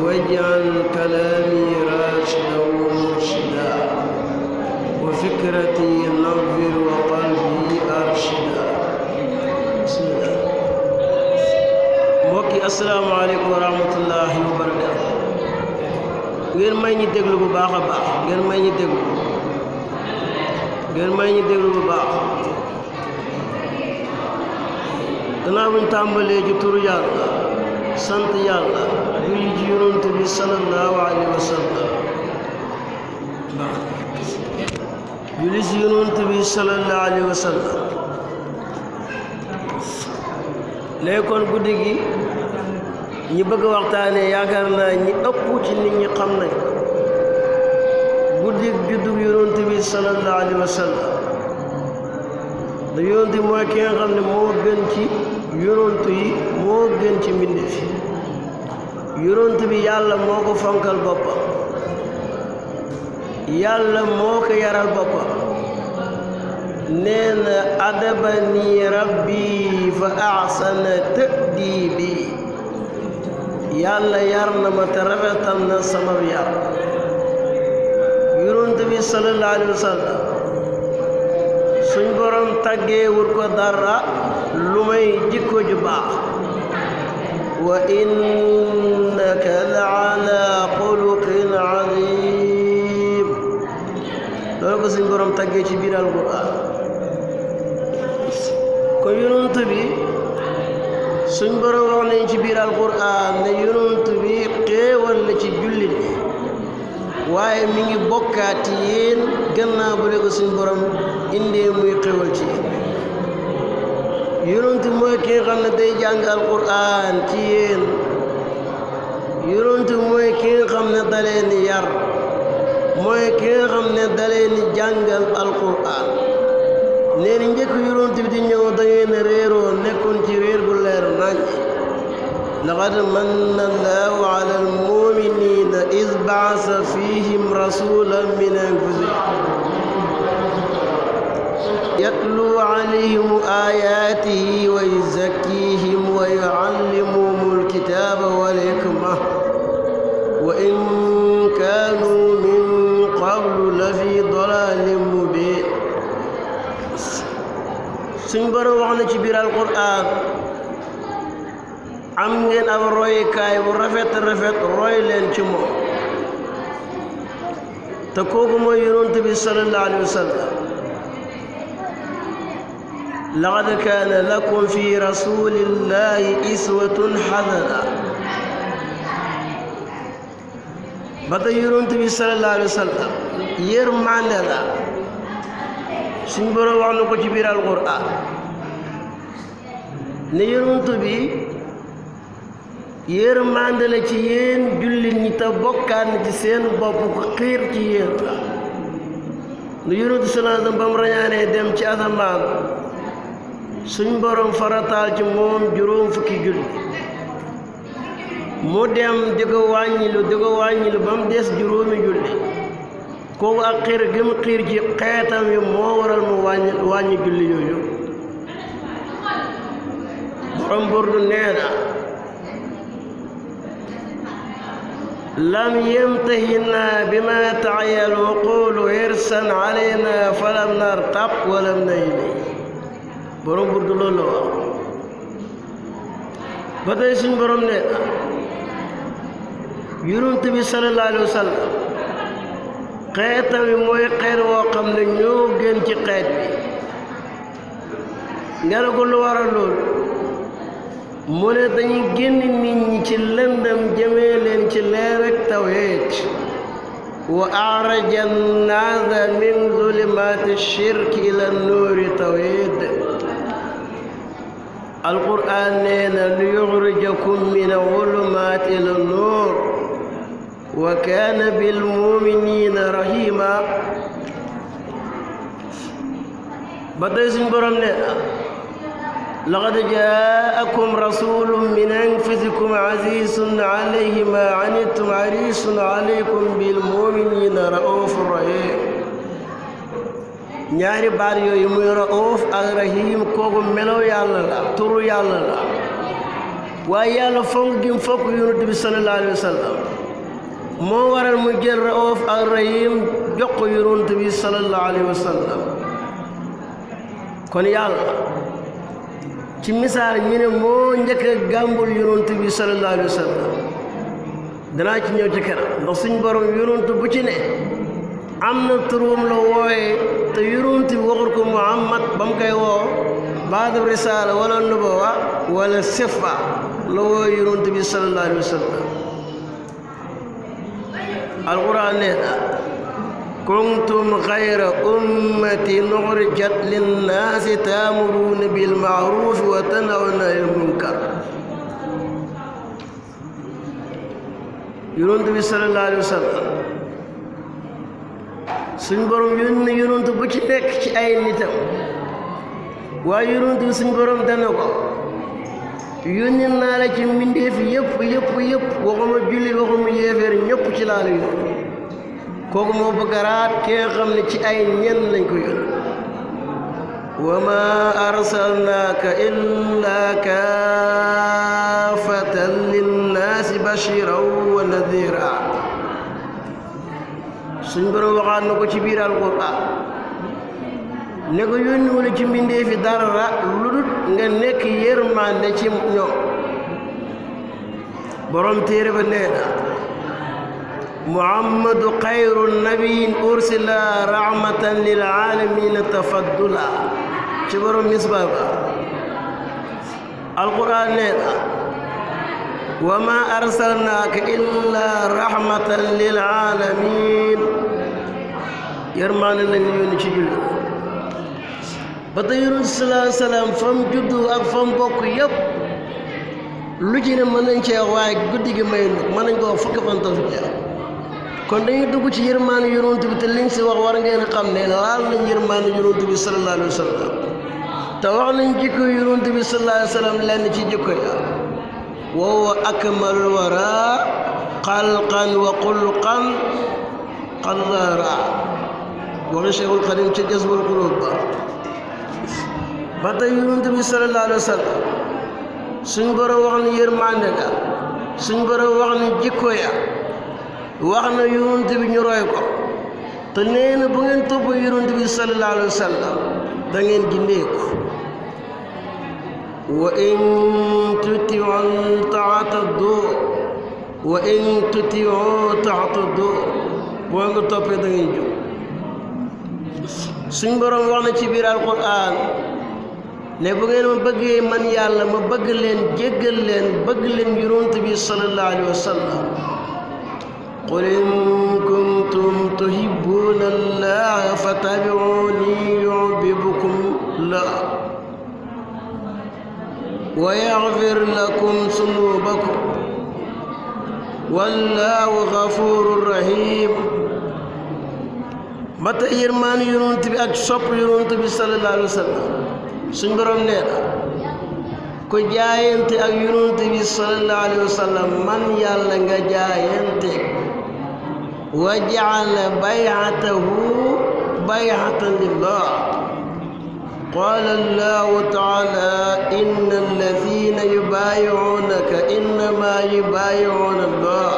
واجعل كلامي راشدا ومرشدا وفكرتي نور وقلبي أرشدا. بسم الله. mbokki asalaamaaleykum wa rahmatullahi wa barakaatu. ngeen may ñi déglu bu baax a baax ngeen may ñi déglu bu baax. gannaaw buñ tàmbalee ci turu yàlla sant yàlla julli ci yonent bi sallallahu alayhi wa sallam julli ci yonent bi sallallahu alayhi wa sallam. léegi kon guddi gi ñi bëgg waxtaanee yaakaar naa ñi ëpp ci nit ñi xam nañ guddi juddug yonent bi sallallahu alayhi wa sallam. da yonent mooy ki nga xam ne moo gën ci yonent yi moo gën ci mbindeef yi. yonent bi yàlla moo ko fonkal boppam, yàlla moo ko yaral boppam. nee na adabani rabbi fa ahsana ta'dibi. yàlla yar na ma te rafetal na sama yar. yonent bi sallallahu alayhi wa sallam suñ borom tàggeewul ko dara lu may jikko ju baax. wa innaka la ala xuluqin azim. loolu ko suñ borom tàggee ci biir alquran. kon yonent bi suñ borom wax nañ ci biir alquran ne yonent bi xéewal la ci jullit ñi waaye mi ngi bokkaat yéen gannaaw bu ko suñ borom indee muy xéewal ci yéen. yonent mooy ki nga xam ne day jàng alquran ci yéen. yonent mooy ki nga xam ne da leen di yar, mooy ki nga xam ne da leen di jàngal alquran. nee na njëkk yonent bi di ñëw da ngeen réeroo nekkoon ci réer bu leer nañ. laqad manna allahu ala almuminina iz baasa fihim rasulan min anfusihim yatlu alayhim ayatihi wa yuzakkihim wa yuallimuhum alkitaba wal hikma wa in kanu min qablu la fi dalalin mubin. suñ borom wax na ci biir alquran am ngeen ab royukaay bu rafet roy leen ci moom te kooku mooy yonent bi sallallahu alayhi wa sallam. laqad kaana lakum fi rasulillahi iswatun hasana. ba tey yonent bi sallallahu alayhi wa sallam yërmande la. suñ borom wax na ko ci biir alquran ne yonent bi yërmande la ci yéen jullit ñi te bokkaan na ci seen bopp ko xiir ci yéen la. nu yonent sallallahu alayhi wa sallam ba mu rañaanee dem ci asamaan suñ borom farataal ci moom juróom fukki julli mu dem di ko wàññilu ba mu des juróomi julli. kooku ak xiir gi mu xiir ci xeetam yi moo waral mu wàññi julli yooyu. borom burdu nee na lam yamtahina bima taayal uqulu hirsan alayna falam nartab walam nayni. borom burdu loolu la wax. ba tey suñ borom nee na yonent bi sallallahu alayhi wa sallam xeetam yi mooy xeet woo xam ne ñoo gën ci xeet bi. nga ne ko lu waral loolu mu ne dañuy génn nit ñi ci lëndëm jëmee leen ci leer ak tawhid. wa araja nnaasa min zulumaati shirki ila nuuri tawhid. alquran nee na li yuxrijakum min zulumaati ila nuur wa kaana bil muminina rahima. ba tey suñ borom ne laqad jaakum rasulun min anfusikum azizun alayhi ma anittum harisun alaykum bil muminina raufur rahim. ñaari baat yooyu muy rauf ak rahim kooku melow yàlla la, turu yàlla la. waaye yàlla fonk gi mu fokk yonent bi sallallahu alayhi wa sallam moo waral mu jël rauf ak rahim jox ko yonent bi sallallahu alayhi wa sallam kon yàlla ci misaal ñu ne moo njëkk a gàmbul yonent bi sallallahu alayhi wa sallam danaa ci ñëw ci kanam ndax suñ borom yonent bu ci ne am na turam la wooyee te yonent bi waxul ko Muhammad ba mu koy woo baada risaala wala nubuwa wala sifa la wooyee yonent bi sallallahu alayhi wa sallam alquran nee na kuntum xayra ummatin uxrijat linnaasi taamuruuna bil ma'ruuf wa tanhawna anil munkar yonent bi sallallahu alayhi wa sallam suñ borom yónni yonent bu ci nekk ci ay nitam waaye yonent bi suñ borom dana ko yónni naa la ci mbindeef yëpp waxuma julli waxuma yéeféer ñëpp ci laa la yónni kooku moo bëgg raat ki nga xam ne ci ay ñenn lañ ko yónni wa ma arsalnaaka illa kaafatan linnaasi bashiran wa nadira suñ borom waxaat na ko ci biir alquran ne ko yónni wala ci mbindeefi dara lu dul nga nekk yërmande ci ñoom borom téere ba nee na muhammadu xayru nabiyin ursila rahmatan lil alamina tafaddula ci borom misbah ba alquran nee na wa ma arsalnaaka illa rahmatan lil alamin yërmande lañ yónni ci julli ba tey yonent sallallahu alayhi wa sallam fam juddu ak fam bokk yëpp lu ci ne mën nañ cee wax waaye guddi gi may mën nañ ko wax fukki fan taw fi kon dañuy dugg ci yërmande yonent bi te liñ si wax war ngeen xam ne laal nañ yërmande yonent bi sallallahu alayhi wa sallam te wax nañ jikko yonent bi sallallahu alayhi wa sallam lenn ci jikko ya wa huwa akmalul wara xalqan wa xulqan qadara waxi Cheikhul Xadim ci Jazbul Qulub ba tey yonent bi sallallahu alayhi wa sallam suñ borom wax ni yërmande ga suñ borom wax ni jikko ya wax na yonent bi ñu roy ko te nee na bu ngeen topp yonent bi sallallahu alayhi wa sallam da ngeen gindeeku wa in tuti'u tahtadu wa in tuti'u tahtadu boo nga toppee da ngeen jóg suñ borom wax na ci biir alquran ne bu ngeen ma bëggee man yàlla ma bëgg leen jéggal leen bëgg leen yonent bi sallallahu alayhi wa sallam qul in kuntum tuhibbuna allaha fattabi'uni yuhbibkum llah wa yaghfir lakum zunubakum wallahu ghafurur rahim ba tey yërmaande yonent bi ak sopp yonent bi sallallahu alayhi wa sallam suñ borom nee na ku jaayante ak yonent bi sallallahu alayhi wa sallam man yàlla nga jaayante wa ja'ala bay'atahu bay'atan lillah qala allahu ta'ala inna alladhina yubayi'unaka innama yubayi'una allah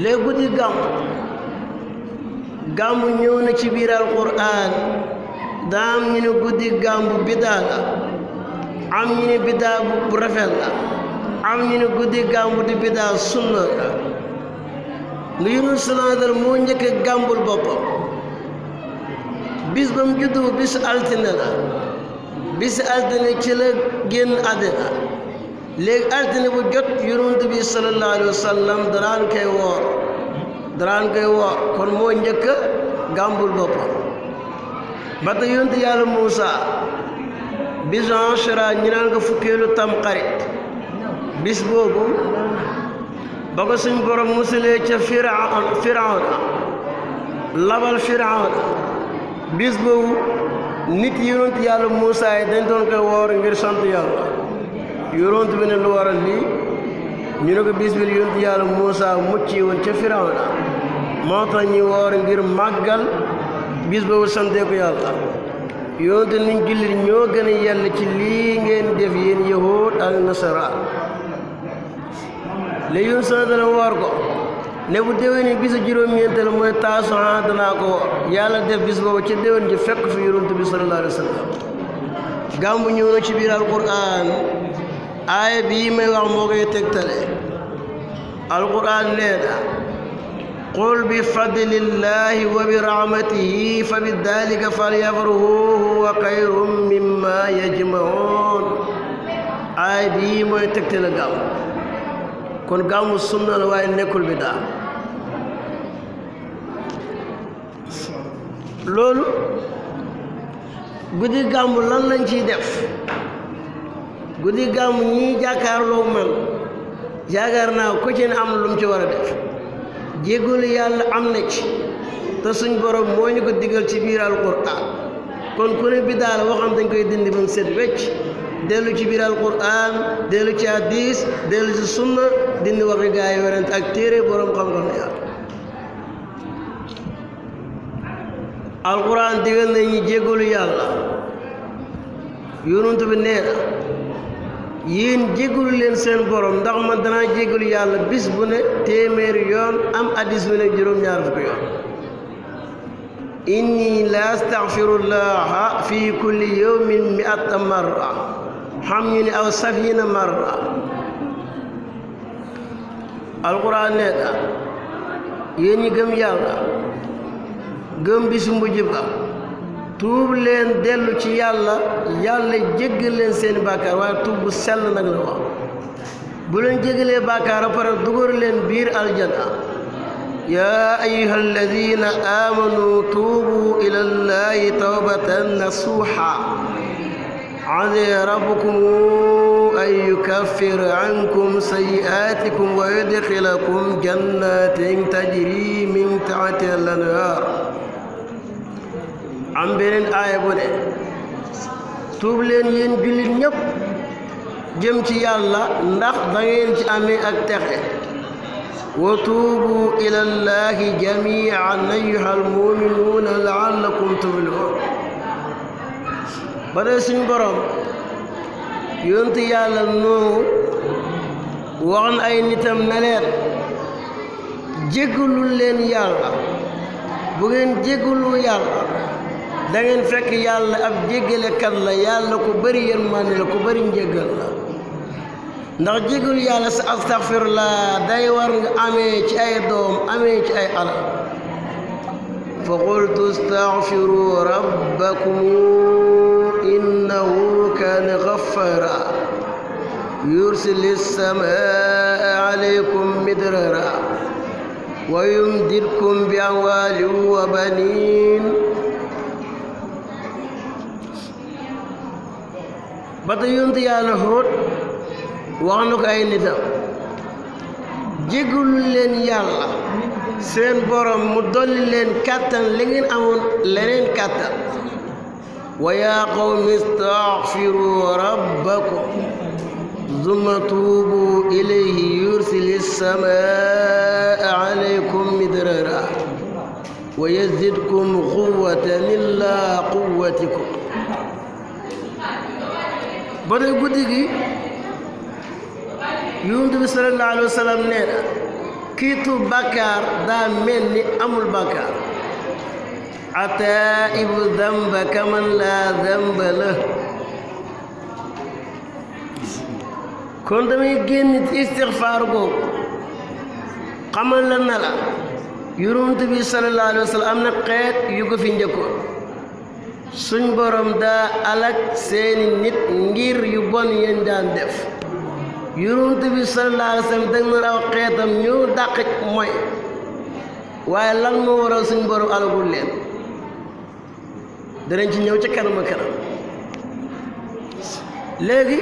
léegi guddi gàmmu ñëw na ci biir alquran daam ñu ne guddi gàmmu bidaa la am ñu ne bidaa bu rafet la am ñu ne guddi gàmmu di bidaa sunna la nga yonent sallallahu alayhi wa sallam moo njëkk a gàmbul boppam bis ba mu juddu bis altine la bis altine ci la génn àddina léegi altine bu jot yonent bi sallallahu alayhi wa sallam daraan koy woor kon moo njëkk a gàmbul boppam ba tey yonent yàlla Muusa bis Ashura ñu naan ko fukkeelu Tamxarit bis boobu ba ko suñ borom musalee ca Firawna labal Firawna bis boobu nit yonent yàlla Muusa yi dañ doon koy woor ngir sant yàlla yonent bi ne lu waral lii ñu ne ko bis bi yonent yàlla Muusa mucc woon ca Firawna moo tax ñu woor ngir màggal bis boobu santee ko yàlla yonte ni jullit ñoo gën a yell ci lii ngeen def yéen yahuud ak nasaraan léegi yoon sana dana woor ko ne bu déwénee bisu juróom-ñeenteel mooy Taasuwaa danaa ko woor yàlla def bis boobu ci déwén ji fekk fi yonent bi sallallahu alayhi wa sallam gàmmu ñëw na ci biir alquran aaya bii may wax moo koy tegtale alquran nee na qul bi fadlillahi wa bi rahmatihi fa bi dalika falyafrahu huwa xayrun mimma yajmaun aaya bii mooy tegtale gàmmu kon gàmmu sunna la waaye nekkul bi daa loolu guddi gàmmu lan lañ ciy def guddi gàmmu ñii jàkkaarloo man yaakaar naa ko ci ne am na lu mu ci war a def jéggulu yàlla am na ci te suñ borom moo ñu ko digal ci biir alquran kon ku ne bi daal waxam dañ koy dindi ba mu set wecc dellu ci biir alquran dellu ci hadis dellu ci sunna dindi waxi gaa yi werante ak téere borom xam-xam ne yàlla alquran digal na ñi jéggulu yàlla yonent bi nee na yéen jéggulu leen seen borom ndax man danaa jéggulu yàlla bis bu ne téeméeri yoon am hadis bu ne juróom-ñaar fukki yoon inni la astaghfirullaha fi kulli yawmin mi'ata marra xam ñu ne aw safiina marra alquran nee na yéen ñi gëm yàlla gëm bisu mujj ba tuub leen dellu ci yàlla yàlla jéggal leen seeni bàkkaar waaye tuub bu sell nag la wax bu leen jéggalee bàkkaar a pare dugal leen biir aljana yaa ayyuha alladina amanu tuubu ila llahi tawbatan nasuha asa rabbukum an yukaffira ankum sayyi'atikum wa yudkhilakum jannatin tajri min tahtiha al-anhar am beneen aaya bu ne tuub leen yéen jullit ñépp jëm ci yàlla ndax da ngeen ci amee ak texe wa tuubu ila llahi jamii'an ayyuhal mu'minuuna la'allakum tuflihuun ba dee suñu borom yonent yàlla noo wax na ay nitam na leen jéggalul leen yàlla bu ngeen jéggalu yàlla da ngeen fekk yàlla ab jéggalekat la yàlla ku bëri yërmande la ku bëri njéggal la ndax jéggalu yàlla sa astaghfirullah day war nga amee ci ay doom amee ci ay alal fa qultu astaghfiru rabbakum innahu kaana ghaffara yursilis samaa alaykum midrara wa yumdidkum bi amwaalin wa baniin ba tey yonent yàlla Huud wax na ko ay nitam jéggalu leen yàlla seen borom mu dolli leen kàttan li ngeen amoon leneen kàttan wa yaa qawmi istaghfiru rabbakum summa tuubu ilayhi yursili samaa alaykum midrara wa yazidkum quwwatan illaa quwwatikum ba tey guddi gi yonent bi sallallahu alayhi wa sallam nee na kii tuub bàkkaar daa mel ni amul bàkkaar ataa'ibu damba kaman laa damba lah kon damay génn ci istixfaar googu xamal la na la yonent bi sallallahu alayhi wa sallam am na xeet yu ko fi njëkkoon suñ borom daa alak seeni nit ngir yu bon yéen daan def yonent bi sallallahu alayhi wa sallam dag na raw xeetam ñu dàq mooy waaye lan moo waral suñ borom alagul leen danañ ci ñëw ca kanam a kanam léegi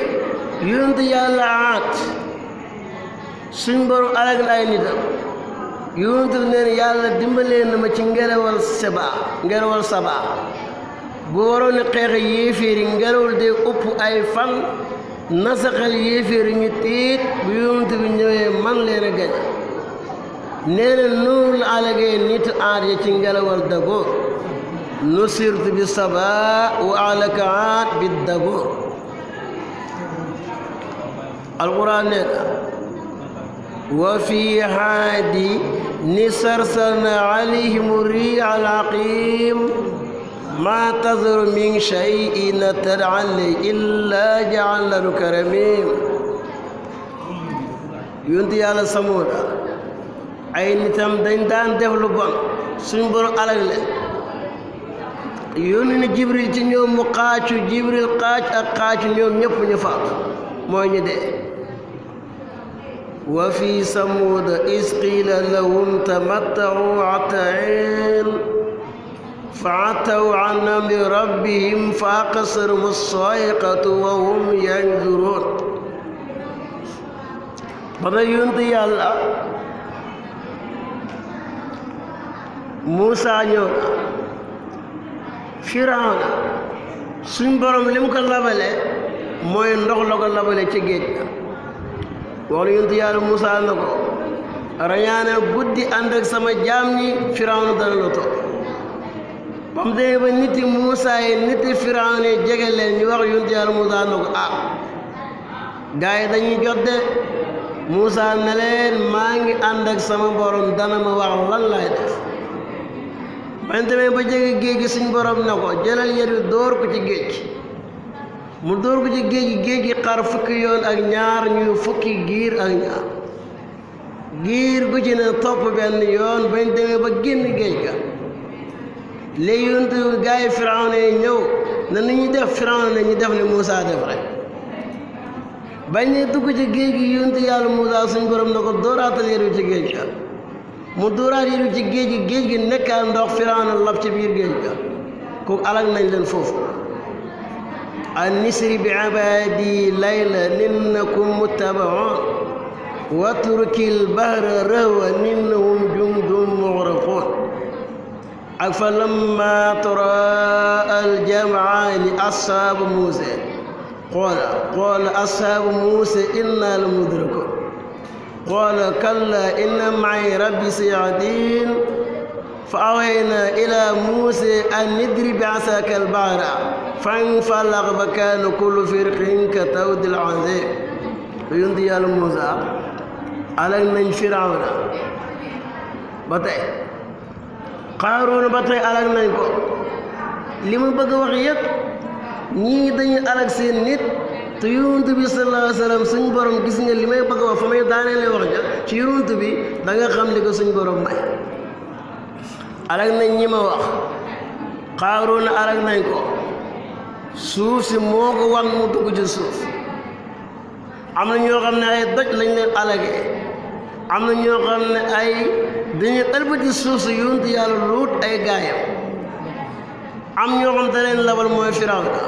yonent yàlla Aad suñ borom alag na ay nitam yonent bi neen yàlla dimbalee na ma ci ngelawal saba bu waroon ne xeex yéeféer yi ngelawul de upp ay fan nasaxal yéeféer yi ñu tiit bu yonent bi ñëwee man leen a gañ nee na noonu la alagee nitu Aad ya ci ngelawal dagoor نصرت بالصباء وأهلك عاد بالدبور القرآن وفي عاد نسرسلنا عليهم الريح العقيم ما تذر من شيء نتر عليه إلا جعل كرميم يونتي على سمودا أي نتام دان ديفلوبون سنبر على yónni na jibril ci ñoom mu xaacu jibril xaac ak xaacu ñoom ñëpp ñu faatu mooy ñu dee wa fi samuuda is qiila lahum tamatta'u hatta fa ataw an amri rabbihim fa aqsarahum as-sa'iqatu wa hum yanzuruun ba da yónni yàlla Muusaa ñëw na Firawna suñ borom li mu ko labale mooy ndox la ko labale ci géej ga wax na yonent yàlla Muusaa na ko rañaane guddi ànd ak sama jaam ñi Firawna dana la topp ba mu demee ba niti Muusaa yi niti Firawna yi jege leen ñu wax yonent yàlla Muusaa na ko gaa yi dañuy jot de Muusaa ne leen maa ngi ànd ak sama borom dana ma wax lan laay def bañ demee ba jege géej gi suñ borom na ko jëlal yet wi dóor ko ci géej mu dóor ko ci géej gi xar fukki yoon ak ñaar ñuy fukki giir ak ñaar giir gu ci ne topp benn yoon bañ demee ba génn géej ga léegi yonent gaa yi Firawna yi ñëw na ni ñu def Firawna ne ñu def ne Muusaa def rek bañ ne dugg ci géej gi yonent yàlla Muusaa suñ borom na ko dóoraatal yet wi ci géej ga mu dóoraat yi ci géej gi nekkaat ndox Firawna lab ci biir géej ga kooku alag nañ leen foofu an nisri bi ibaadi laylan innakum muttabaun watrukil bahra rahwan innahum jundun mughraqun ak fa lamma taraa al jam'aani ashaabu Muusaa qaala ashaabu Muusaa innaa la mudrakun قال كلا إن معي ربي سيهدين فأوحينا إلى موسى أن اضرب بعصاك البحر فانفلق فكان كل فرق كطود العظيم yonent Yàlla Muusaa alal nañ Firawna ba tey Qaaruuna ba tey alal nañ ko li mu bëgg a wax yëpp ñii dañuy alal seen nit te yonent bi sallallahu alayhi wa sallam suñ borom gis nga li may bëgg a wax fa may daaneele wax ja ci yonent bi da nga xam li ko suñ borom may alag nañ ñi ma wax Qaaruuna alag nañ ko suuf si moo ko wan mu dugg ci suuf am na ñoo xam ne ay doj lañ leen alagee am na ñoo xam ne ay dañuy ëlbati suuf si yonent yàlla Luut ay gaayam am ñoo xam da leen labal mooy Firawna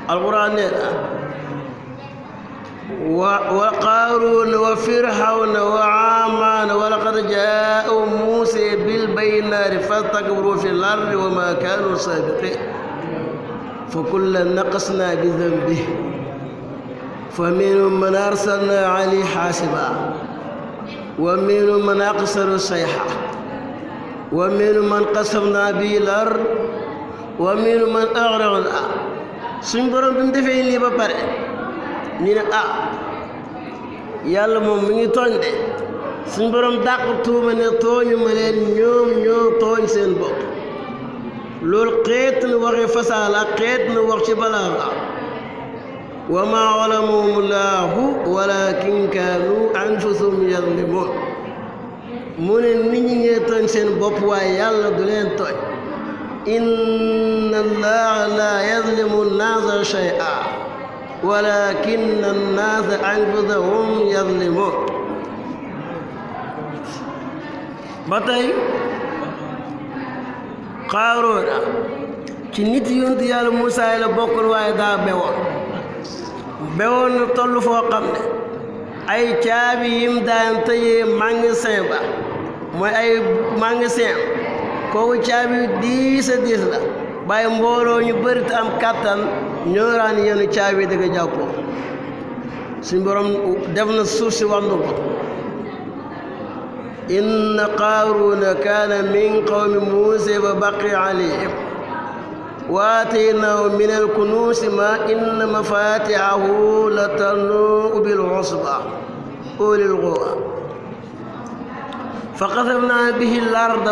القرآن وقارون وفرعون وعامان ولقد جاءوا موسى بالبينات فاستكبروا في الأرض وما كانوا سابقين فكلا نقصنا بذنبه فمنهم من أرسلنا عليه حاسبا ومنهم من أقصر الصيحة ومنهم من قسمنا به الأرض ومنهم من أغرقنا suñ borom bi mu defee lii ba pare ñu ne yàlla moom mi ngi tooñ de suñ borom dàq tuuma ne tooñu ma leen ñoom ñoo tooñ seen bopp loolu xeet na waxi fasaala xeet na wax ci balaaga wa maa zalamahum llaahu walaakin kaanu anfusahum yazlimuun mu ne nit ñi ngee tooñ seen bopp waaye yàlla du leen tooñ inna allaha laa yazlimu nnaasa shay'an walaakinna nnaasa anfusahum yazlimuun ba tey Qaaruuna ci nit yonent yàlla Muusaa la bokkul waaye daa bewoon na toll foo xam ne ay caabi yim daan tëjee magasin ba mooy ay magasin kooku caabi diis a diis la bàyyi mbooloo ñu bëri te am kàttan ñoo raan yenu caabi di ko jàppoo suñ borom def na suuf si wandu ko إن قارون كان من قوم موسى فبقي عليهم وآتيناه من الكنوز ما إن مفاتحه لتنوء بالعصبة أولي القوى فخسفنا به الأرض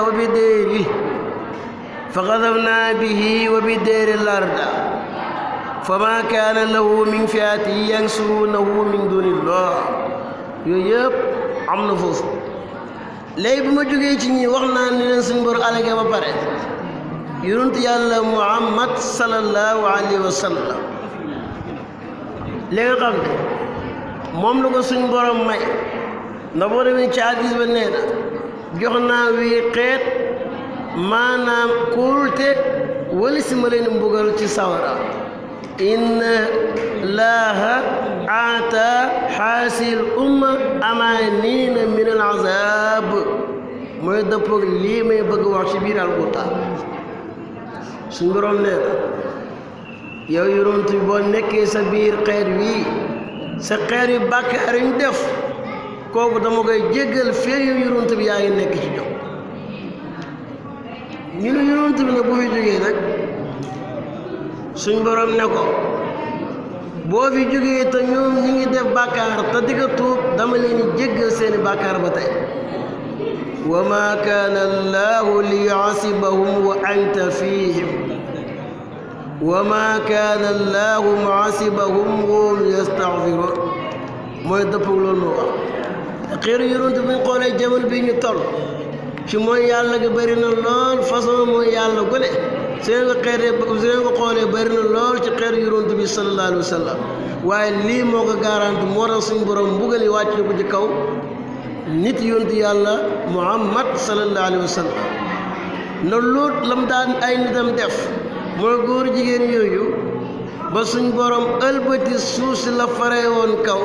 وبدير الأرض فما كان له من فئة ينصرونه من دون الله yooyu yëpp am na foofu léegi bi ma jógee ci ñi wax naa ni leen suñu bor alage ba pare yonent yàlla Muhammad sallallahu alayhi wa sallam li nga xam ne moom la ko suñu borom may ndax boo demee ci hadiis ba nee na jox naa wii xeet maanaam kóolute wala si ma leen mbugal ci sawara inna laaha aata xaasil umma amaaniina min al azaab mooy dëppoog lii may bëgg wax ci biir alquran suñ borom nee na yow yonent bi boo nekkee sa biir xeet wii sa xeet yu bàkkaar yuñ def kooku dama koy jéggal fee yow yonent bi yaa ngi nekk ci jom ñu ne yonent bi nag bu fi jógee nag suñ borom ne ko boo fi jógee te ñoom ñi ngi def bàkkaar te di ko tuub dama leen di jéggal seeni bàkkaar ba tey wa ma kaana allahu li yu'azzibahum wa anta fihim wa ma kaana allahu mu'azzibahum wa hum yastaghfiruun mooy dëpp loolu moo wax xeeru yonent bi ñu xoolee jamono bi ñu toll ci mooy yàlla gi bëri na lool façon mooy yàlla gune seen ko xoolee bëri na lool ci xeeru yonent bi sallallahu alayhi wa sallam waaye lii moo ko garanti moo tax suñu borom mbugal yi wàcc ko ci kaw nit yonent yàlla Muhammad sallallahu alayhi wa sallam na loot lam daan ay nitam def mooy góor jigéen yooyu ba suñ borom ëlbati suuf si la faree woon kaw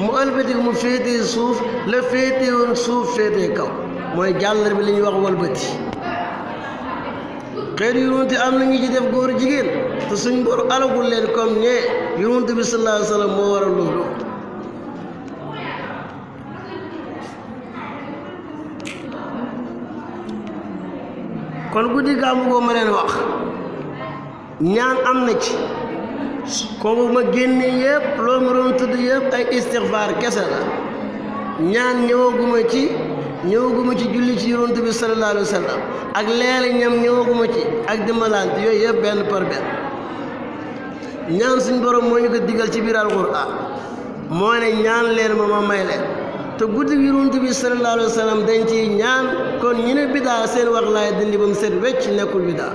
mu ëlbati mu féetee suuf la féetee woon suuf féetee kaw mooy jàllar bi li ñuy wax walbati xeet yonent am na ñu ci def góor jigéen te suñ borom alagul leen comme ne yonent bi sallallahu alayhi wa sallam moo waral loolu kon guddi gàmmu boo ma leen wax ñaan am na ci kooku ma génne yëpp loo ma doon tudd yëpp ay istixfaar kese la ñaan ñëwaguma ci julli ci yonent bi sallallahu alayhi wa sallam ak leele ñam ñëwaguma ci ak dimbalante yooyu yëpp benn par benn ñaan suñ borom moo ñu ko digal ci biir alquran moo ne ñaan leen ma may leen te guddi yonent bi sallallahu alayhi wa sallam dañ ci ñaan kon ñu ne bidaa seen wax laay dindi ba mu set wecc nekkul bidaa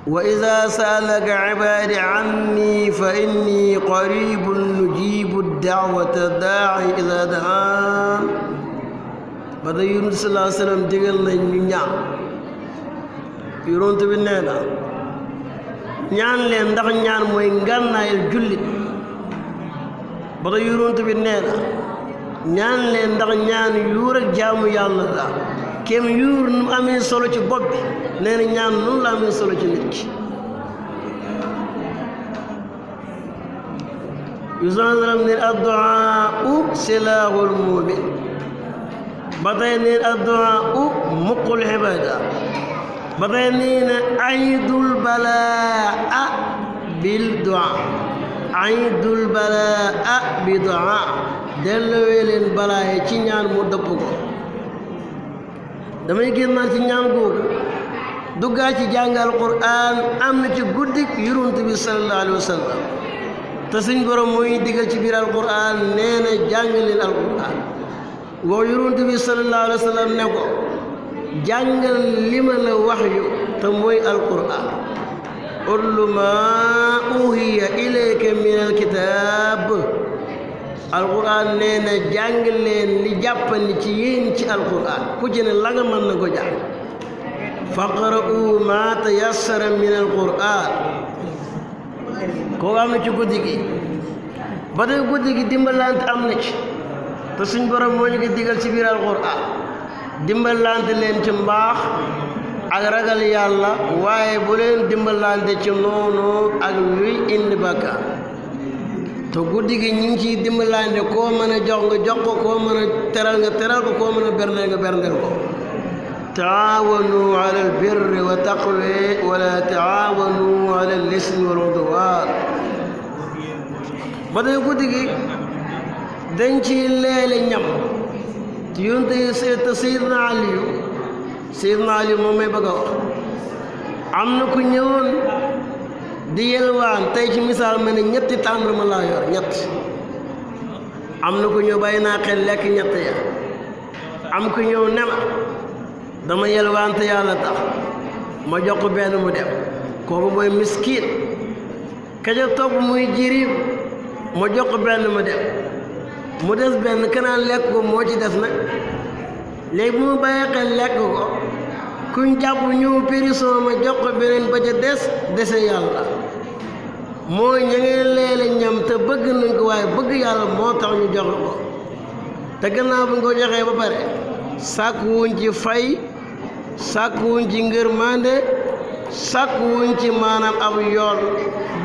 wa ida saalaka ibaadi anni fa inni qaribun nujibu daawata daai ida daan ba da yonent sallallahu alayhi wa sallam digal nañ ñu ñaan yonent bi nee na ñaan leen ndax ñaan mooy ngànnaayal jullit ba da yonent bi nee na ñaan leen ndax ñaan yuur ak jaamu yàlla la kem yuur nu amee solo ci bopp bi nee na ñaan noonu la amee solo ci nit ki yusanram ne addu'aa silaahul mu'min ba tey ne addu'aa muqul ibaada ba tey nee na aydul balaa bil du'aa aydul balaa bi du'aa dellowee leen balaaye ci ñaan mu dëpp ko damay génnaat ci ñaan googu duggaa ci jàngal Qur'an am na ci guddik yonent bi sallallahu alayhi wa sallam te suñ borom mooy digal ci biir alquran nee na jàng leen alquran woo yonent bi sallallahu alayhi wa sallam ne ko jàngal li ma la wax yu te mooy alquran utlu maa uhiya ilayka min alkitab alquran nee na jàng leen li jàppandi ci yéen ci alquran ku ci ne la nga mën na ko jàng faqra'u ma tayassara min alquran koo am na ci guddi gi ba tey guddi gi dimbalante am na ci te suñ borom moo ñu ko digal ci biir alquran dimbalante leen ci mbaax ak ragal yàlla waaye bu leen dimbalante ci noonu ak luy indi bàkkaar te guddi gi ñu ngi ciy dimbalante koo mën a jox nga jox ko koo mën a teral nga teral ko koo mën a berndeel nga berndeel ko taawanu ala albirri wa taqwa wala taawanu ala al-ismi wal udwan ba tey guddi gi dañ ci leele ñam te yonte te Seydina Aliyu moom may bëgg a wax am na ku ñëwoon di yelwaan tey ci misaal ma ne ñetti tàndarma laa yor ñett am na ku ñëw bàyyi naa xel lekk ñett ya am ku ñëw ne ma dama yelwaan te yàlla tax ma jox ko benn mu dem kooku mooy miskiin ka ca topp muy jirim ma jox ko benn mu dem mu des benn kanaan lekk ko moo ci des nag léegi bu mu bàyyi xel lekk ko kuñ jàpp ñëw périsson ma jox ko beneen ba ca dese yàlla mooy ña ngay leele ñam te bëgg nañ ko waaye bëgg yàlla moo tax ñu joxe ko te gannaaw bi nga ko joxee ba pare sàkkuwuñ ci fay sàkkuwuñ ci ngërmande sàkkuwuñ ci maanaam ab yool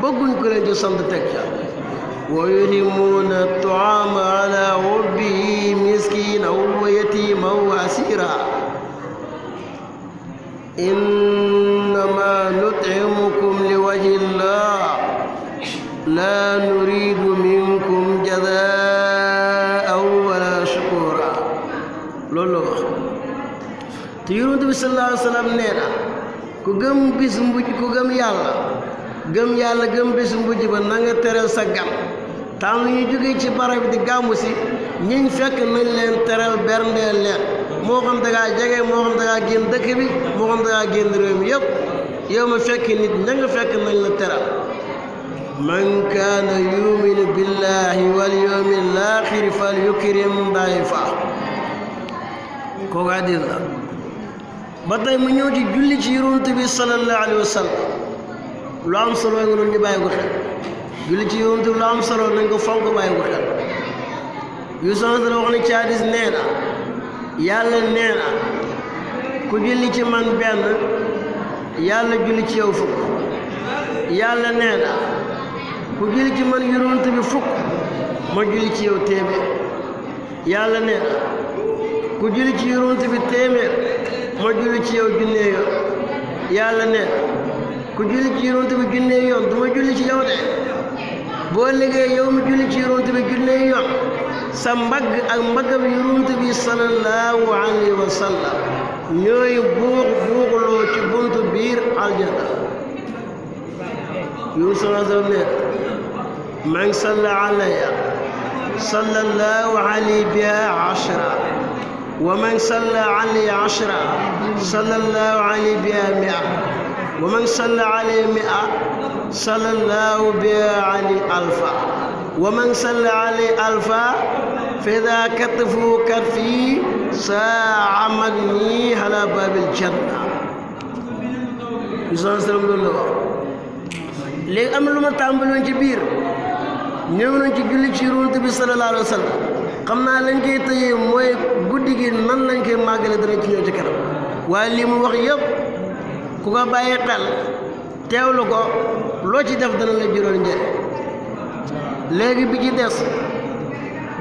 bëgguñ ko leen ci sant teg ca wa yutimuuna taama ala hubbihi miskinan wa yatiman wa asira innama nut'imukum liwajhi llah la nuridu minkum jazaan wala shukura loolu la wax te yonent bi sallallahu alayhi wa sallam nee na ku gëm bis mujj ku gëm yàlla gëm bis mujj ba na nga teral sa gan tam lu ñu jógee ci barab bi di gàmmu si ñiñ fekk nañ leen teral berndeel leen moo xam da ngaa jege moo xam da ngaa génn dëkk bi moo xam da ngaa génn réew mi yëpp yow ma fekk nit ña nga fekk nañ la teral man kaana yuminu billahi wal yawmil aaxiri fal yukrim dayfa kooku hadiis la ba tey mu ñëw ci julli ci yonent bi sallallahu alayhi wa sallam lu am solo nga doon ñu bàyyi ko xel julli ci yonent bi lu am solo nañ ko fonk bàyyi ko xel yu sonn la wax ne ci hadiis nee na yàlla nee na ku julli ci man benn yàlla julli ci yow fukk yàlla nee na ku julli ci man yonent bi fukk ma julli ci yow téeméer yàlla nee na ku julli ci yonent bi téeméer ma julli ci yow junne yoon yàlla nee na ku julli ci yonent bi junne yoon du ma julli ci yow de boo liggéey yow mi julli ci yonent bi junne yoon sa mbagg ak mbaggam yonent bi sallallahu alayhi wa sallam ñooy buuxloo ci buntu biir aljana yonent sallallahu alayhi wa sallam nee man salla alayya sallallahu alayhi biha ashra wa man salla alayhi ashra sallallahu alayhi biha mi'a wa man salla alayhi mi'a sallallahu biha alayhi alfa wa man salla alayhi alfa fa idha katafu katfi sa'a magni ala babil janna sallallahu loolu la wax léegi am na lu ma tàmbaloon ci biir ñëw nañ ci julli ci yonent bi sallallahu alayhi wa sallam xam naa lañ koy tëjee mooy guddi gi nan lañ koy màggale dana ci ñëw ci kanam waaye lii mu wax yëpp ku ko bàyyi xel teewlu ko loo ci def dana la jural njëriñ léegi bi ci des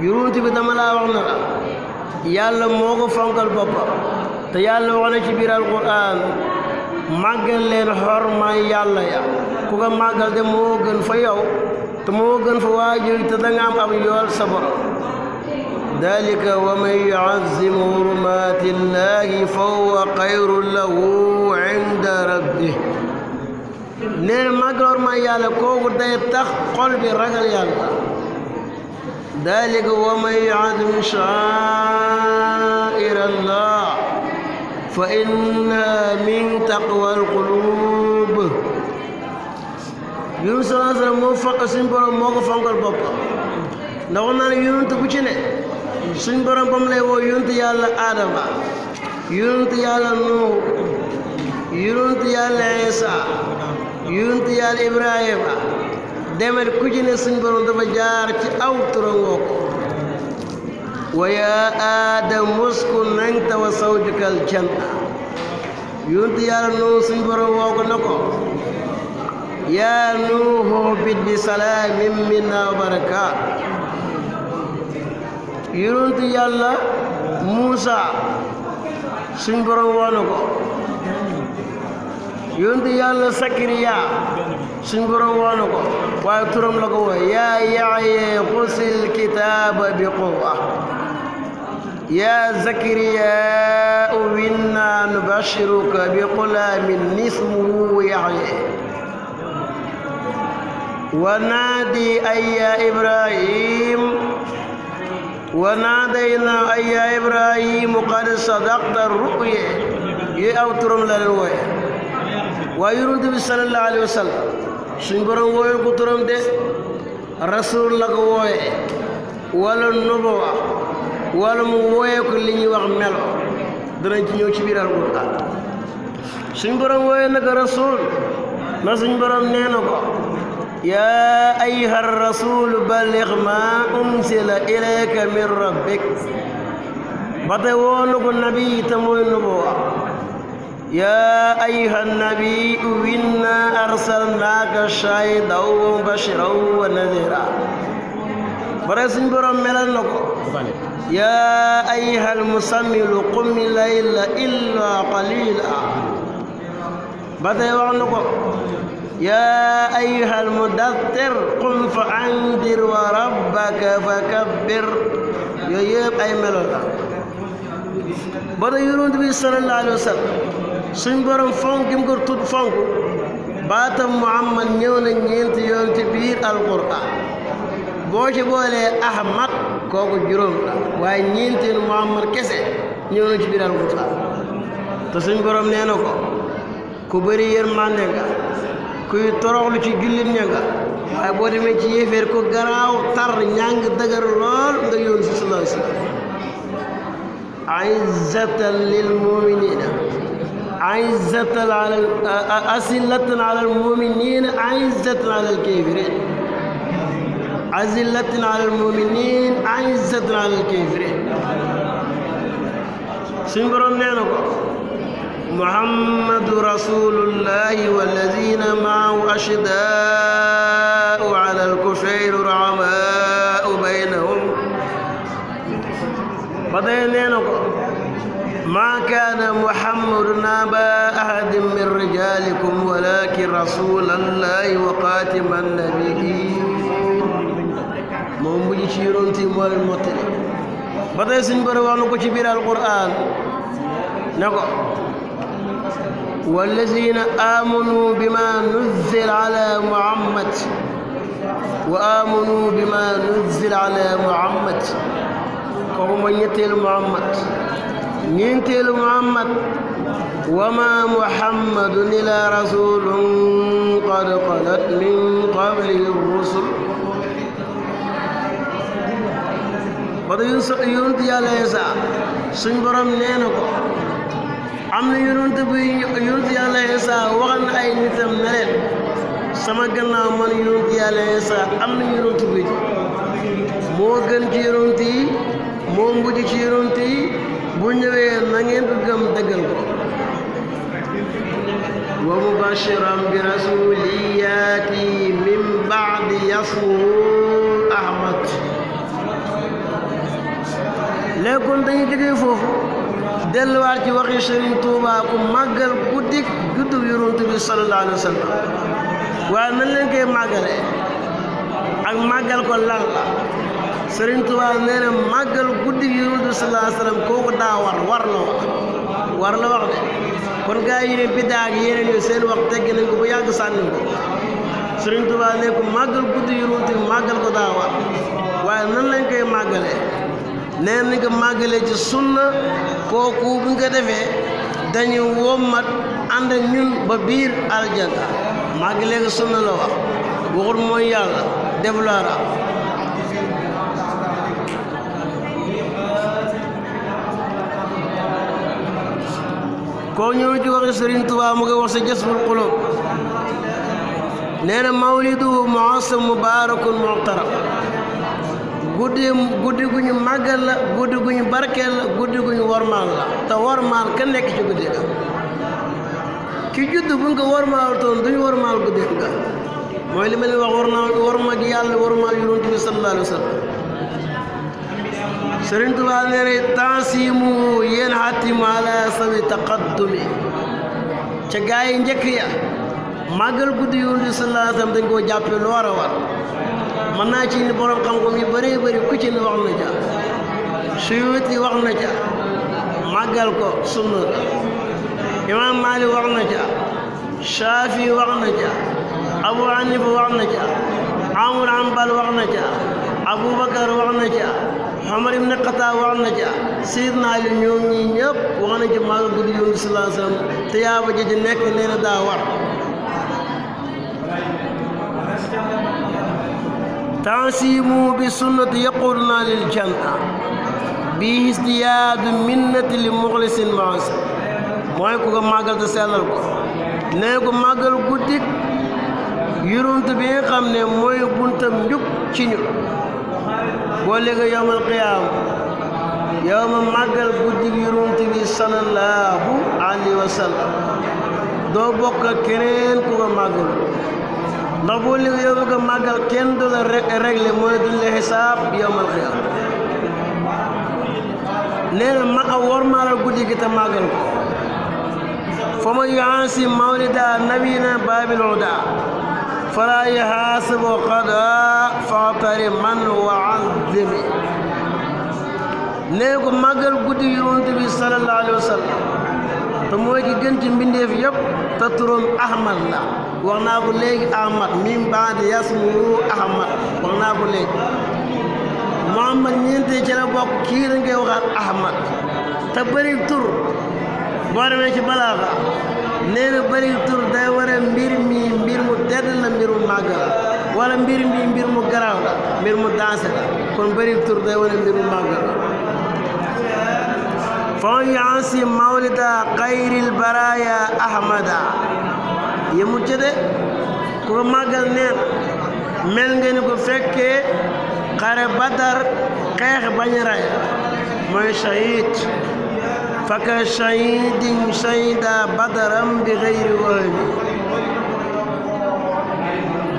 yonent bi dama laa wax na la yàlla moo ko fonkal boppam te yàlla wax na ci biir alquran màggal leen xormaay yàlla ya ku ko màggal de moo gën fa yow te moo gën fa waajur te da nga am ab yool sa borom dalika wa man yu'azzim hurumaati llahi fa huwa xayrun lahu inda rabbih nee na màggal xormaay yàlla kooku day tax xol bi ragal yàlla dalika wa man yu'azzim sha'aa'ira llah fa innaha min taqwa alqulub yonent sallallahu alayhi wa sallam moo fonk suñ borom moo ko fonkal boppam ndax wax naa ne yonent bu ci ne suñ borom ba mu lay woo yonent yàlla Adama yonent yàlla Nuux yonent yàlla Isa yonent yàlla Ibrahima demet ku ci ne suñ borom dafa jaar ci aw turam woo ko wa yaa Aadamu uskun anta wa zawjuka al-janna yonent yàlla Nuux suñ borom woo ko na ko yaa Nuuhu ihbit bi salaamin minnaa wa barakaat yonent yàlla Muusa suñ borom woonu ko yonent yàlla Sakariya suñ borom woonu ko waaye turam la ko wooye yaa Yaxya xusil kitaaba bi quwwa yaa Zakariya innaa nubashiruka bi ghulaamin ismuhu Yaxya ونادي يا إبراهيم ونادينا يا إبراهيم قد صدقت الرؤيا يأوترم للوية ويرد صلى الله عليه وسلم سنبرم ويل كترم ده رسول الله ويا ولا النبوة ولا موية كل يوم ملو درنج نيو كبير القرآن سنبرم ويا نك رسول ما سنبرم نينكو يا أيها الرسول بلغ ما أنزل إليك من ربك بطوونك النبي تموي النبوة يا أيها النبي إنا أرسلناك شاهدا ومبشرا ونذيرا برسن برم ملنكو يا أيها المسمل قم الليل إلا قليلا بطوونك يا أيها المدثر قم فأنذر وربك فكبر يجيب أي ملولا بدا يرون بي صلى الله عليه وسلم سنبرم فونك يمكن تود فونك باتا محمد نيونا نينت يونت بير القرآن بوشي بولي أحمد كوكو جروم واي نينت محمد كسي نيونا بير القرآن تسنبرم نينوكو كبري يرمانيكا kuy toroxlu ci jullit ña nga waaye boo demee ci yéeféer ko garaaw tar ñàng dëgër lool nga yoon fi sallallahu alayhi wa sallam aizzatan lil muminina aizzatan ala asillatan ala al muminina aizzatan ala al kafirin azillatin ala al muminin aizzatan ala al kafirin suñ borom nee na ko محمد رسول الله والذين معه أشداء على الكفار رحماء بينهم ما كان محمد أبا أحد من رجالكم ولكن رسول الله وخاتم النبيين مومبي شيرونتي مول الموتلي بدأ سنبر وانو كبير القرآن نقول والذين آمنوا بما نزل على محمد وآمنوا بما نزل على محمد كهم يتل محمد ينتل محمد وما محمد إلا رسول قد خلت من قبله الرسل بدأ ينتي على يسا سنبرم نينكو am na yonent yàlla Iisaa waxal na ay nitam ne leen sama gannaaw man yonent yàlla Iisaa am na yonent bi moo gën ci yonent yi moo mujj ci yonent yi bu ñëwee na ngeen ko gëm dëggal ko wa mubashiran bi rasulin yaati min ba'di ismuhu Ahmad léegi dañuy jógee foofu delluwaat ci waxi Serigne Touba ku màggal guddik juddu Yonent bi sallallahu alayhi wa sallam waaye nan leen koy màggalee ak màggal ko lan la Serigne Touba nee na màggal guddik Yonent bi sallallahu alayhi wa sallam kooku daa war la wax de kon gaa yi ne biddaa ak yeneen yu seen wax tegg nañ ko bu yàgg sànni ko Serigne Touba ne ku màggal guddik Yonent bi màggal ko daa war waaye nan lañ koy màggalee nee nañ ko màggalee ci sunna kooku bu ñu ko defee dañu wommat ànd ak ñun ba biir aljanna màggalee ko sunna la wax waxul mooy yàlla def laara koo ñëw ci waxi Serigne Touba mu koy wax sa Jasbul Qulub nee na mawliduhu muassam mubarakun muhtaram guddi gu ñu màggal la guddi gu ñu barkeel la guddi gu ñu wormaal la te wormaal ka nekk ci guddi ga ki judd bu ñu ko wormaal toon duñu wormaal guddi ga mooy li ma leen wax war ma gi yàlla war ma yonent bi sallallahu alayhi wa sallam Sëriñ Tuubaa nee na tansimu yéen xatimu ala sawi taqaddumi ca gaa yi njëkk ya màggal guddi yonent bi sallallahu alayhi wa sallam dañ koo jàppe lu war a war mën naa ci ni borom xam-xam yu bëree bëri ku ci ne wax na ca Suyuuti wax na ca màggal ko sunna la Imaam Maalik wax na ca Shaafi wax na ca Abu Hanifa wax na ca Amr Hanbal wax na ca Abubakar wax na ca Umar ibn Xattaab wax na ca Seydina Ali ñoom ñi ñëpp wax na ca màggal guddi yonent bi sallallahu alayhi wa sallam te yaa ba ji nekk nee na daa war tansimu bi sunnati yaquduna lil janna bi isdiyaadu minnati li muxlisin maas mooy ku ko màggal te sellal ko nee ko màggal guddik yonent bi nga xam ne mooy buntam njub ci ñu boo léegi yowmal qiyaama yow ma màggal guddik yonent bi sallallahu alayhi wa sallam doo bokk ak keneen ku ko màggal ndax boo léegi yow bëgg a màggal kenn du la réglé mooy duñ la xisaab yowmal qiyaama nee na ma a wormaalal guddi gi te màggal ko fa man yu'aasi mawlida nabiyina baabil hudaa falaa yuhaasabu qadaa fa'tari man wa'azzimi nee ko màggal guddi yonent bi sallallahu alayhi wa sallam te mooy ki gën ci mbindeef yëpp te turam Ahmad la wax naa ko léegi Ahmad min ba'di yasmuhu Ahmad wax naa ko léegi Muhammad ñeente ci la bokk kii dañ koy waxaat Ahmad te bëri tur boo demee ci balaaxa nee na bëri tur day war a mbir mu tedd la mbir mu màgg la wala mbir mu garaaw la mbir mu dansé la kon bëri tur day war a mbir mu màgg la fa yaasi mawlida xayril baraya ahmada yemu ci de ku ko màggal neen mel nga ni ko fekkee xare Badar xeex bañ a rey mooy shahid faka shahidin shahida badaram bi xayri wahmi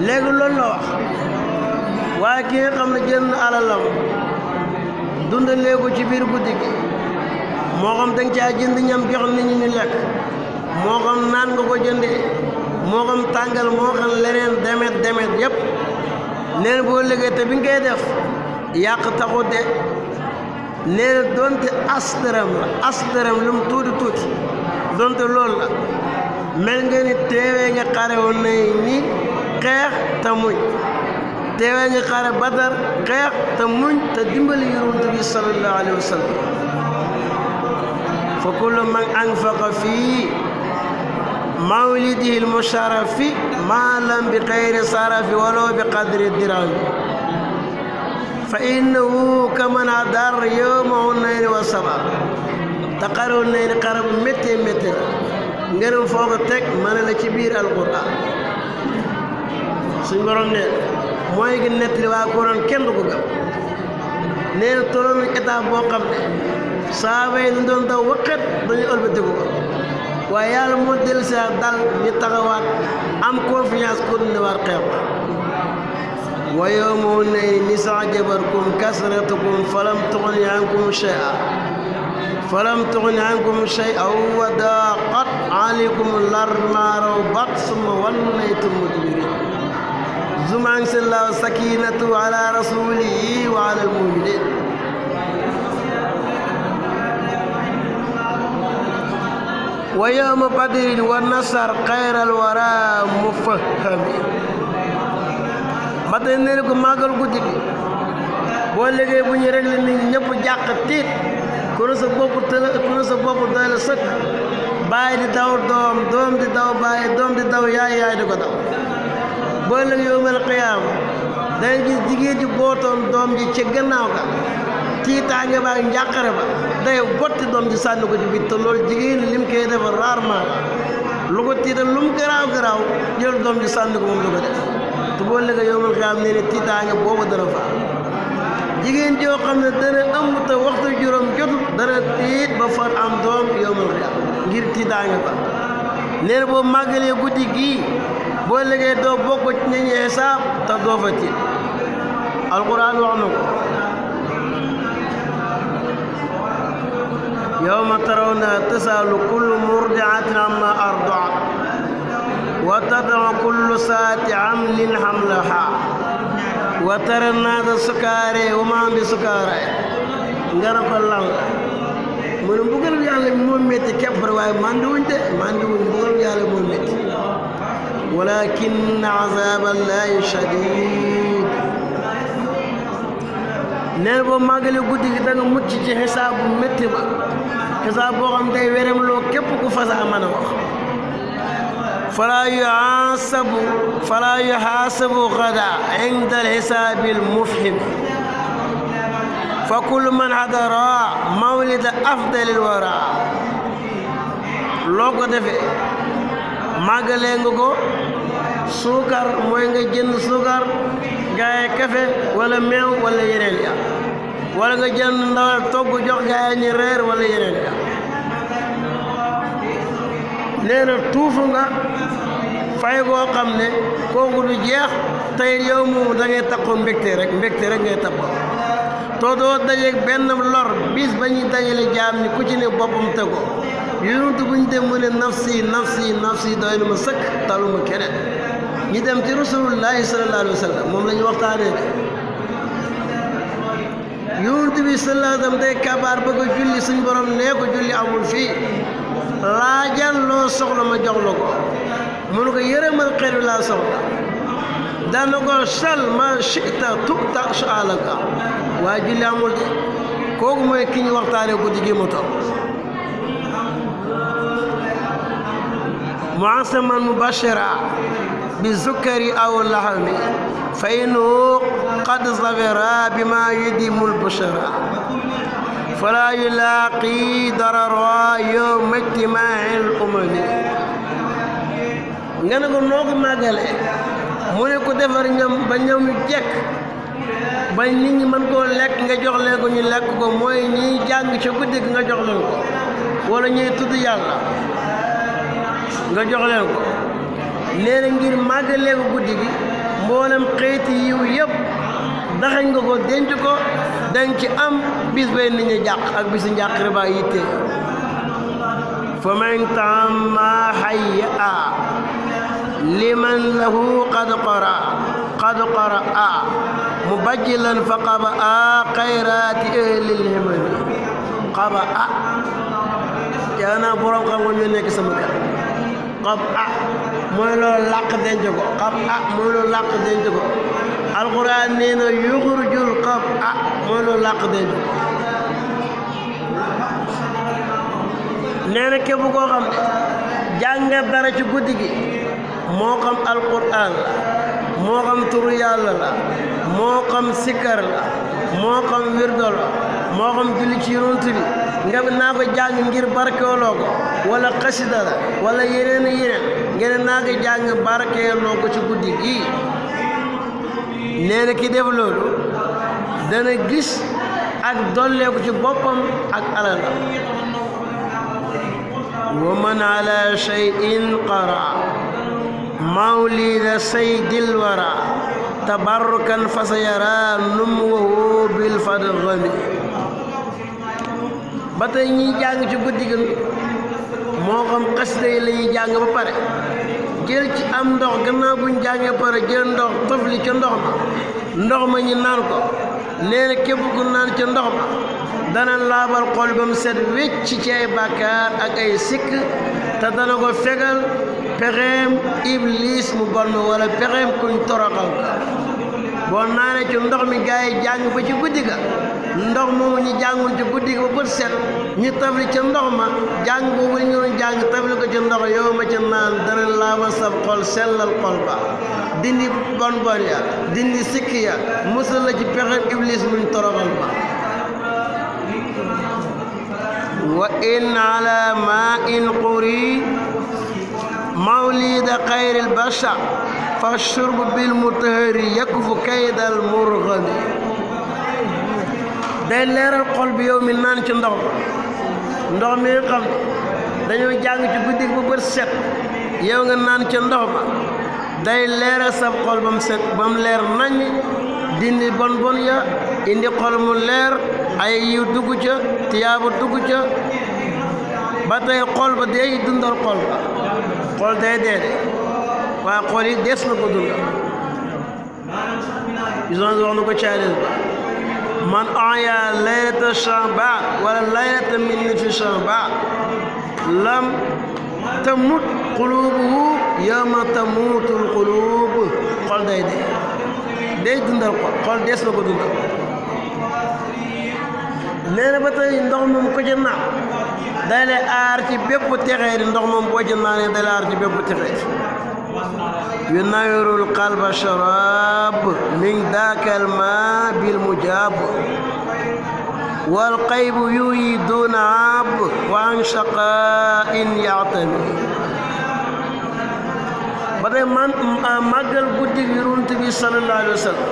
léegi loolu la wax waaye ki nga xam ne jënd alalam dundalee ko ci biir guddi gi moo xam danga caa jënd ñam jox nit ñi ñu lekk moo xam naan nga ko jëndee moo xam tàngal moo xam leneen demet yépp nee na boo liggéey te bi nga koy def yàq taxut de nee na doonte asdaram lu mu tuuti doonte loolu la mel nga ni teewee nga xare woon na ni xeex te muñ teewee nga xare Badar xeex te muñ te dimbali yonent bi sallallahu alayhi wa sallam fa kullu man anfaqa fii mawlidihi al-musharafi maalan bi xayri sarafi walaw bi qadri dirhami fa innahu kaman adar yawma Hunayn wa sabar te xare Hunayn xare bu méttee la ngërëm foo ko teg mën la ci biir alquran suñ borom ne mooy gi nettali waa Quran kenn du ko gëm nee na tolloon nañ état boo xam ne saaba yi doon daw waqet dañuy ëlbatiku ko waaye yàlla moo dellu si dal ñu taxawaat am confiance pour ne war xeex wa yawma Hunayn ista'jabatkum kasratukum falam tughni ankum shay'an wa daqat alaykum al-ardu bima rahabat summa wallaytum mudbirin zuma anzalallahu sakinatahu ala rasulihi wa ala al-mu'minin wa yawma badrin wa nasar xayral wara mufahami ba tey nee ko màggal guddi gi boo liggéey bu ñu réglé nit ñi ñëpp jàq tiit ku ne sa bopp doy la sëkk baay di daw doom di daw baay doom di daw yaay di ko daw boo liggéey yawmal qiyaama day gis jigéen ji bootoon doom ji ci gannaaw ga tiitaange ba ak njàqare ba day botti doom ji sànni ko ci biir te loolu jigéen lim koy defar rarement lu ko tiital lu mu garaaw jël doom ji sànni ko moom du ko def te boo liggéey yawmal qiyaama nee ne tiitaange boobu dana fa jigéen joo xam ne dana ëmb te waxtu juróom jotul dana tiit ba far am doom yawmal qiyaama ngir tiitaange ba nee na boo màggalee guddi gii boo liggéey doo bokk ci ñi ñuy xisaab te doo fa tiit alquran wax na ko yawma tarawna tasaalu kullu murdi'atin amma arda'at wa tad'u kullu saati hamlin hamlaha wa tara naasa sukaare wa ma hum bi sukaare nga ne ko lan la mu ne mbugal yàlla moo métti képp waaye mandiwuñ mbugal yàlla moo métti walakin azaba allahi shadid neen boo màggale guddi gi da nga mucc ci xisaab bu métti ba xisaab boo xam tey werem loo képp ku fasa mën a wax فلا يحاسب غدا عند الحساب المفهم فكل من حضر مولد أفضل الورى loo ko defee màggalee nga ko suukar mooy nga jënd suukar gaay kafe wala meew wala yeneen ya wala nga jënd ndawal togg jox gaay ñi reer wala yeneen ya nee na tuufu nga fay goo xam ne kooku du jeex tey yow moomu da ngay takkoo mbégte rek ngay takkoo to doo dajeeg benn lor bis ba ñuy dajale jaam ni ku ci ne boppam tegoo yonent bu ñu dem mu ne nafsi doy na ma sëkk taluma keneen ñu dem ci rasulullahi sallallahu alayhi wa sallam moom la ñu waxtaanee de yonent bi sallallahu alayhi wa sallam day kabaar bëgg a julli suñ borom nee ko julli amul fii laajal loo soxla ma jox la ko mënu ko yërëmal xeet bi laa soxla dana ko sal ma chita tuta saalaka waaye julli amul de kooku mooy ki ñu waxtaanee guddi gi mu toog mu'asaman mubashira bi zukkari aw lahami fa innahu qad zafira bima yudimul bushra fala yulaqi darara yawma ijtimaa'il umami nga ne ko noo ko màggale mu ne ko defar ñam ba ñam yu jekk ba nit ñi mën koo lekk nga jox leen ko ñu lekk ko mooy ñiy jàng ca guddi gi nga jox leen ko wala ñuy tudd yàlla nga jox leen ko nee na ngir màggalee ko guddi gi mboolem xeeti yiw yëpp daxañ nga ko denc ko dañ ci am bis bay nit ñi jàq ak bisu njàq riba yitte fa man tamma hayya liman lahu qad qara mubajjilan fa qaba xayraati ahlil himami qaba yaa naa borom xam nga ñu nekk sama kër qaba mooy loolu làq denc ko qaba mooy loolu làq denc ko alquran nee na yuxurjul qaba mooy loolu làq denc ko nee na képp koo xam ne jàngat dara ci guddi gi moo xam alquran la moo xam turu yàlla la moo xam sikkar la moo xam wirdo la moo xam julli ci yonent bi nga naa ko jàng ngir barkeeloo ko wala xasida la wala yeneen ngeen naa ko jàng barkeeloo ko ci guddi gi nee na ki def loolu dana gis ak dolleeku ci boppam ak alalam wa man ala shay'in qara mawlida saydil wara tabarrukan fa sayara numwahu bil fadghami ba tey ñiy jàng ci guddi gi moo xam xasida yi la ñuy jàng ba pare jël ci am ndox gannaaw buñ jàngee pare jël ndox tofli ca ndox ma ñu naan ko nee na képp ku naan ca ndox ma dana laabal xol ba mu set wecc ci ay bàkkaar ak ay sikk te dana ko fegal pexeem iblis mu bon mi wala pexeem kuñ toroxal ko boo naanee ci ndox mi gars yi jàng ba ci guddi ga ndox moomu ñu jàngul ci guddi ga ba bët set ñu tafli ca ndox ma jàng boobu ñu doon jàng tafli ko ci ndox yow ma ca naan dana laabal sab xol sellal xol ba dindi bon ya dindi sikk ya musal la ci pexeem iblis muñ toroxal ba wa in ala ma in quri mawlida xayril bashar fa shurb bil mutahari yakfu kaydal murghami day leeral xol bi yow mi naan ci ndox mi nga xam dañoo jàng ci guddi bu bët set yow nga naan ca ndox ma day leeral sa xol ba mu set ba mu leer nañ dindi bon bon ya indi xol mu leer ay yiw dugg ca tiyaaba dugg ca ba tey xol ba day dundal xol ba xol day dee de waaye xol yi des na ko dundal isoon wax na ko caalis ba man aya laylata Sha'ban wala laylata min nisfi Sha'ban lam tamut qulubuhu yawma tamutul qulub xol day dee day dundal xol des na ko dundal nee na ba tey ndox moom ko ca naan day lay aar ci bépp texee di ndox moom boo ca naanee day lay aar ci bépp texee yunawwirul qalba sharab min daakal maa bil mujab wal qaybu yuyi duna ab wa an shaqaa'in ya'tami ba tey man màggal guddi Yonent bi sallallahu alayhi wa sallam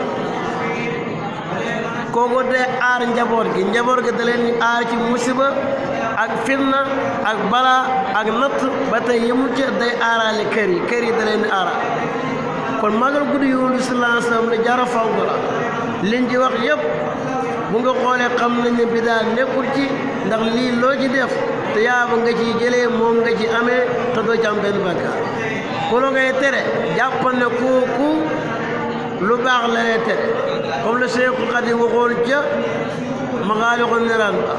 kooku day aar njaboot gi da leen aar ci musiba ak fitna ak bala ak natt ba tey yemu ca day aaraale kër yi da leen aara kon màggal guddi Yonent bi sallallahu alayhi wa sallam la jara fonk la liñ ci wax yëpp bu nga xoolee xam nañ ne bidaa nekkul ci ndax lii loo ci def te yaaba nga ciy jëlee moom nga ci amee te doo ci am benn bàkkaar ku la ngay tere jàppal ne kooku lu baax la lay tere comme le Cheikh Xadim waxoon ca Maxaaliqu Niraan ba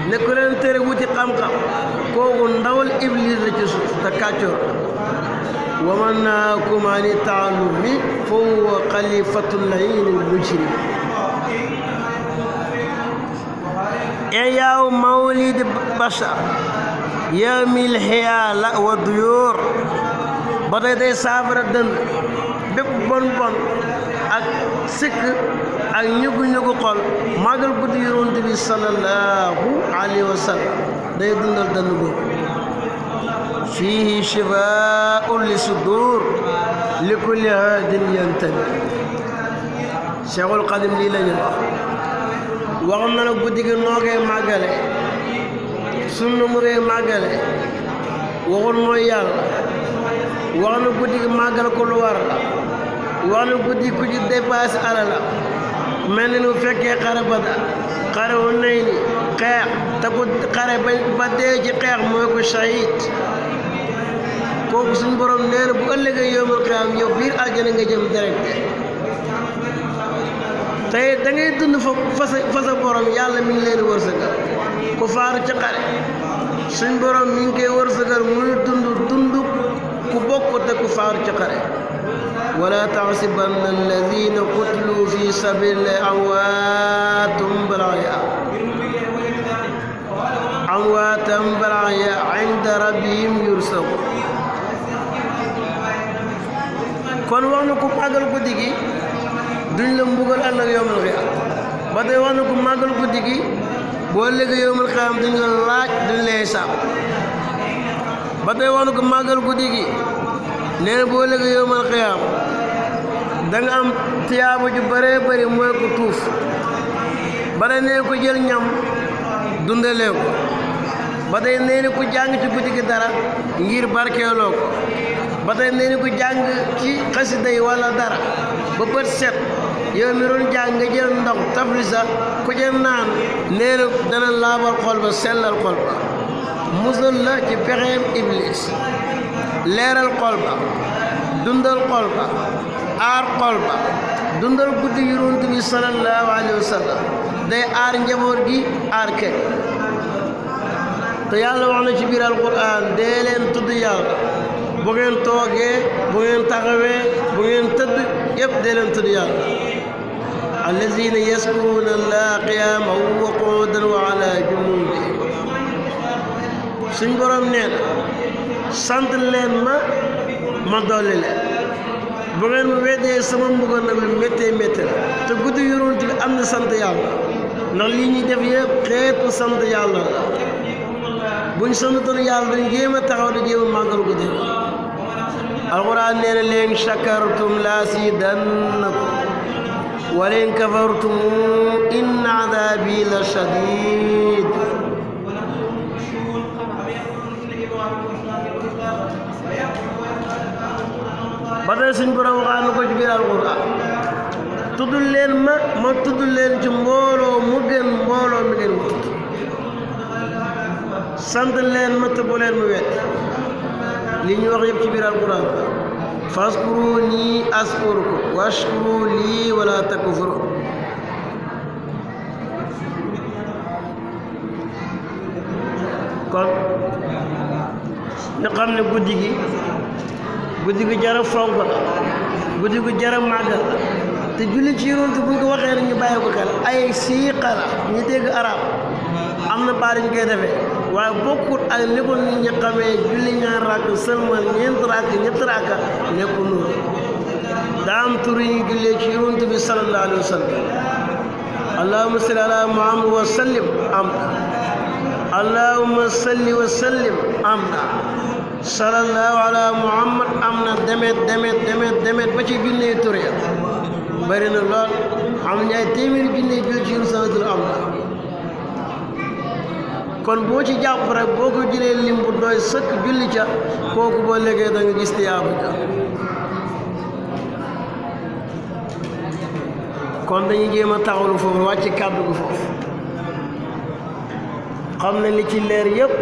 ne ku leen tere wuti xam-xam kooku ndawal iblis la ci suuf te kàccoor wa man nahaakum ani taallumi fa huwa xalifatul la'iinil mujrim إحياء مولد بشر يوم الحيال والديور ba tey day saafara dënn bépp bon bon ak sikk ak ñugu xol màggal guddi Yonent bi sallallahu alayhi wa sallam day dundal dënn boobu fiihi shifaa'un li sudur li kulli haadin yantabi Cheikhul Xadim lii la ñu wax na la guddi gi noo koy màggale sunna mu koy màggale waxul mooy yàlla wax na guddi gi màggal ko lu war la wax na guddi ku ci dépassé alala mel ni nu fekkee xare Badar xare Hunayn xeex te ku xare ba dee ci xeex mooy ko shahid kooku suñu borom nee na bu ëllëgee yawmal qiyaama yow biir àjjana nga jëm direct tey da ngay dund fa sa borom yàlla mi ngi leen wërsëgal ku faaru ci xare suñ borom mi ngi koy wërsëgal muy dund ku bokk te ku faaru ci xare wala taxsibanna alladina qutilu fi sabilillahi amwaatum bal ahyaa inda rabbihim yurzaqun kon wax na ku màggal guddi gi duñ la mbugal ëllëg yawmal qiyaama ba tey wax na ku màggal guddi gi boo léegi yawmal qiyaama duñ la laaj duñ lay saab ba tey wax na ku màggal guddi gi nee na boo léegi yawmal qiyaama da nga am tiyaaba ju bëree bëri mooy ko tuuf ba tey nee ko jël ñam dundalee ko ba tey nee na ku jàng ci guddi gi dara ngir barkeeloo ko ba tey nee na ku jàng ci xasida yi wala dara ba bët set yow mi doon jàng nga jël ndox tafli sa ku ca naan nee na dana laabal xol ba sellal xol ba musal la ci pexeem iblis leeral xol ba dundal xol ba aar xol ba dundal guddi Yonent bi sallallahu alayhi wa sallam day aar njaboot gi aar kër te yàlla wax na ci biir alquran dee leen tudd yàlla bu ngeen toogee bu ngeen taxawee bu ngeen tëdd yëpp dee leen tudd yàlla allazina yaskuruna allaha qiyaman wa qu'udan wa ala junubihim suñ borom nee na sant leen ma dolli leen bu ngeen mu weddee sama mbugal nag lu méttee métti la te guddi Yonent bi am na sant yàlla ndax lii ñuy def yëpp xeetu sant yàlla la buñ santoon yàlla dañ jéem a taxaw di jéem a màggal guddi alquran nee na leen shakartum la azidannakum wa leen kafartum inna adabi la shadid ba tey suñ borom waxaan na ko ci biir alquran tuddul leen ma tuddul leen ci mbooloo mu gën mbooloo mi ngeen wut sant leen ma te bu leen mu wet li ñu wax yëpp ci biir alquran faskuruni askurkum washkuru lii wala takfuru kon ñu xam ne guddi gi jara fonk la guddi gi jara màggal te julli ci Yonent bu ñu ko waxee rek ñu bàyyi ko xel ay siiqa la ñu dégg arab am na baar ñu koy defee waaye bokkut ak ni ko nit ñi xamee julli ñaar rakk sëlmal ñeent rakk ñett rakk nekkul noonu daa am tur yi ñu jullee ci Yonent bi sallallahu alayhi wa sallam allahumma salli ala muhammad wa sallim am na allahumma salli wa sallim am na sallallahu ala muhammad am na demet ba ci junne tur ya bari na lool am na ay téeméeri junne jul ci salatul am na kon boo ci jàpp rek boo ko jëlee lim bu doy sëkk julli ca kooku boo léegee da nga gis tiyaaba ja kon dañuy jéem a taxawlu foofu wàcc kàddu gu foofu xam ne li ci leer yëpp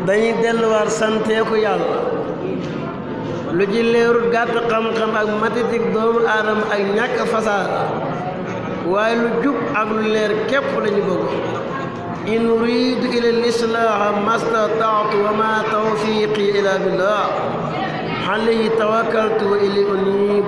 dañuy delluwaat santeeku yàlla lu ci leerut gàtt xam-xam ak matitik doomu aadama ak ñàkk fasaada waaye lu jub ak lu leer képp lañu bëgg in uridu ila lislaaha mastataatu wa ma tawfiqi ila billah alayhi tawakkaltu wa ilayhi unib